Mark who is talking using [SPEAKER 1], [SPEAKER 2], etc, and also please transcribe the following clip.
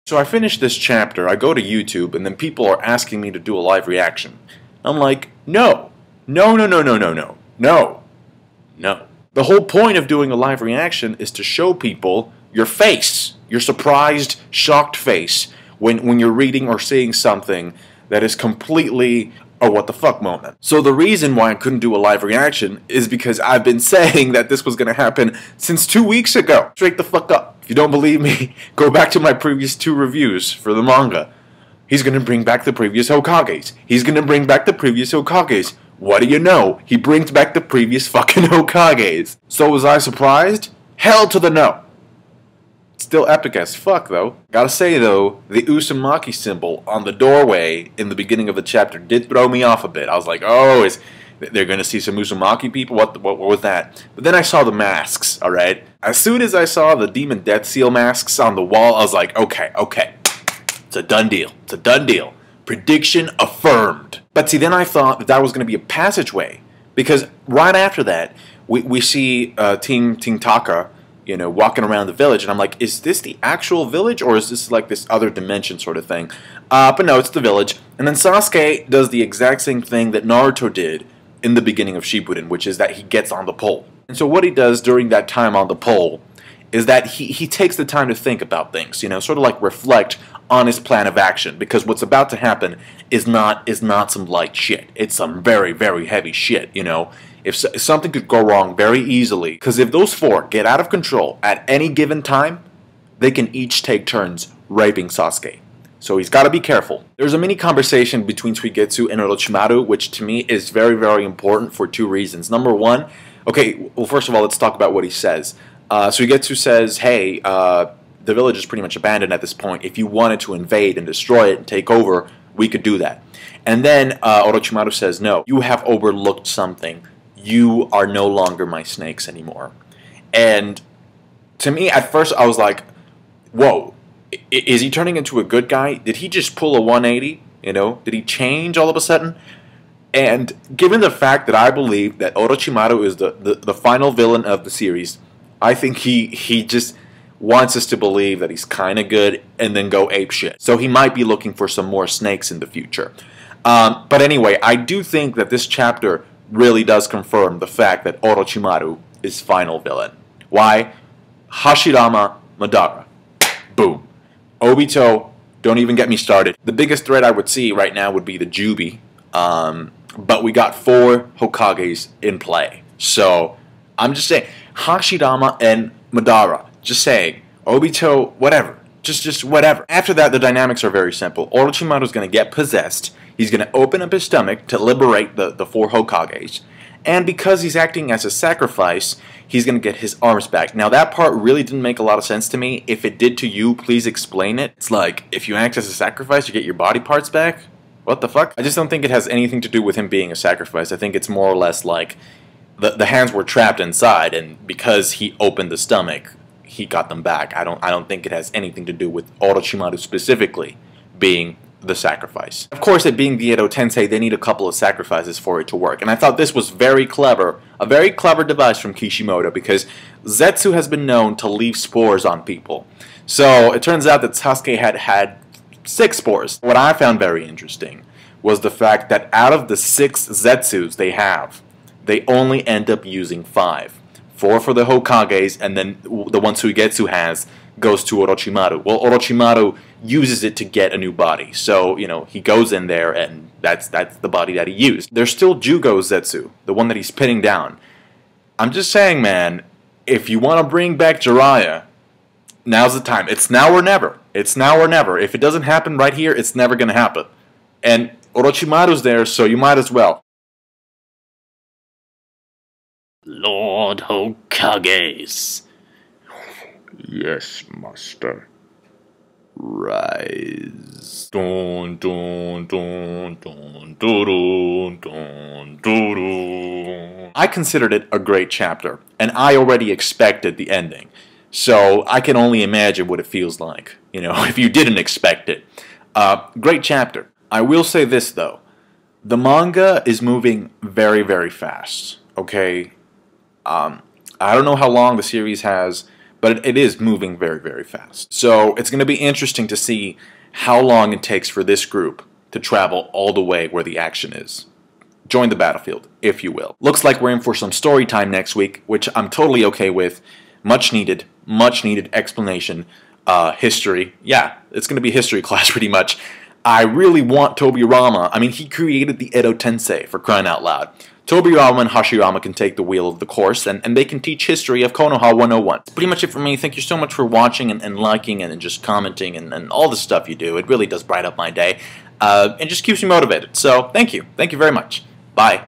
[SPEAKER 1] So I finish this chapter, I go to YouTube, and then people are asking me to do a live reaction. I'm like, no. No, no, no, no, no, no. No. No. The whole point of doing a live reaction is to show people your face, your surprised, shocked face when you're reading or seeing something that is completely a what the fuck moment. So the reason why I couldn't do a live reaction is because I've been saying that this was going to happen since 2 weeks ago. Straight the fuck up. If you don't believe me, go back to my previous 2 reviews for the manga. He's going to bring back the previous Hokages. He's going to bring back the previous Hokages. What do you know? He brings back the previous fucking Hokages. So was I surprised? Hell to the no. Still epic as fuck though. Gotta say though, the Uzumaki symbol on the doorway in the beginning of the chapter did throw me off a bit. I was like, oh, they're gonna see some Uzumaki people? What was that? But then I saw the masks, alright? As soon as I saw the Demon Death Seal masks on the wall, I was like, okay. It's a done deal. It's a done deal. Prediction affirmed. But see, then I thought that was going to be a passageway. Because right after that, we see Team Taka, you know, walking around the village. And I'm like, is this the actual village? Or is this like this other dimension sort of thing? But no, it's the village. And then Sasuke does the exact same thing that Naruto did in the beginning of Shippuden, which is that he gets on the pole. And so what he does during that time on the pole is that he takes the time to think about things, you know, sort of like reflect on his plan of action, because what's about to happen is not some light shit. It's some very, very heavy shit, you know. If something could go wrong very easily, because if those 4 get out of control at any given time, they can each take turns raping Sasuke. So he's got to be careful. There's a mini conversation between Suigetsu and Orochimaru, which to me is very, very important for 2 reasons. Number 1, okay, well, first of all, let's talk about what he says. Suigetsu says, hey, the village is pretty much abandoned at this point. If you wanted to invade and destroy it and take over, we could do that. And then Orochimaru says, no, you have overlooked something. You are no longer my snakes anymore. And to me, at first, I was like, whoa, is he turning into a good guy? Did he just pull a 180? You know, did he change all of a sudden? And given the fact that I believe that Orochimaru is the final villain of the series, I think he just wants us to believe that he's kind of good and then go apeshit. So he might be looking for some more snakes in the future. But anyway, I do think that this chapter really does confirm the fact that Orochimaru is final villain. Why? Hashirama Madara. Boom. Obito, don't even get me started. The biggest threat I would see right now would be the Jubi. But we got 4 Hokages in play. So I'm just saying, Hashirama and Madara. Just saying, Obito, whatever. Just whatever. After that, the dynamics are very simple. Orochimaru's going to get possessed. He's going to open up his stomach to liberate the 4 Hokages. And because he's acting as a sacrifice, he's going to get his arms back. Now, that part really didn't make a lot of sense to me. If it did to you, please explain it. It's like, if you act as a sacrifice, you get your body parts back? What the fuck? I just don't think it has anything to do with him being a sacrifice. I think it's more or less like the hands were trapped inside, and because he opened the stomach, he got them back. I don't think it has anything to do with Orochimaru specifically being the sacrifice. Of course, it being the Edo Tensei, they need a couple of sacrifices for it to work. And I thought this was very clever, a very clever device from Kishimoto, because Zetsu has been known to leave spores on people. So it turns out that Sasuke had 6 spores. What I found very interesting was the fact that out of the 6 Zetsus they have, they only end up using 5. 4 for the Hokages, and then the one Suigetsu has goes to Orochimaru. Well, Orochimaru uses it to get a new body. So, you know, he goes in there, and that's the body that he used. There's still Jugo Zetsu, the one that he's pinning down. I'm just saying, man, if you want to bring back Jiraiya, now's the time. It's now or never. It's now or never. If it doesn't happen right here, it's never going to happen. And Orochimaru's there, so you might as well.
[SPEAKER 2] Lord Hokages.
[SPEAKER 3] Yes, master. Rise.
[SPEAKER 1] Dun, dun, dun, dun, dun, dun, dun, dun. I considered it a great chapter, and I already expected the ending. So I can only imagine what it feels like, you know, if you didn't expect it. Great chapter. I will say this, though. The manga is moving very, very fast, okay? I don't know how long the series has, but it is moving very, very fast. So it's going to be interesting to see how long it takes for this group to travel all the way where the action is. Join the battlefield, if you will. Looks like we're in for some story time next week, which I'm totally okay with. Much needed explanation. History. Yeah, it's going to be history class pretty much. I really want Tobirama. I mean, he created the Edo Tensei, for crying out loud. Tobirama and Hashirama can take the wheel of the course, and they can teach history of Konoha 101. That's pretty much it for me. Thank you so much for watching and liking and just commenting and all the stuff you do. It really does brighten up my day. And just keeps me motivated. So, thank you. Thank you very much. Bye.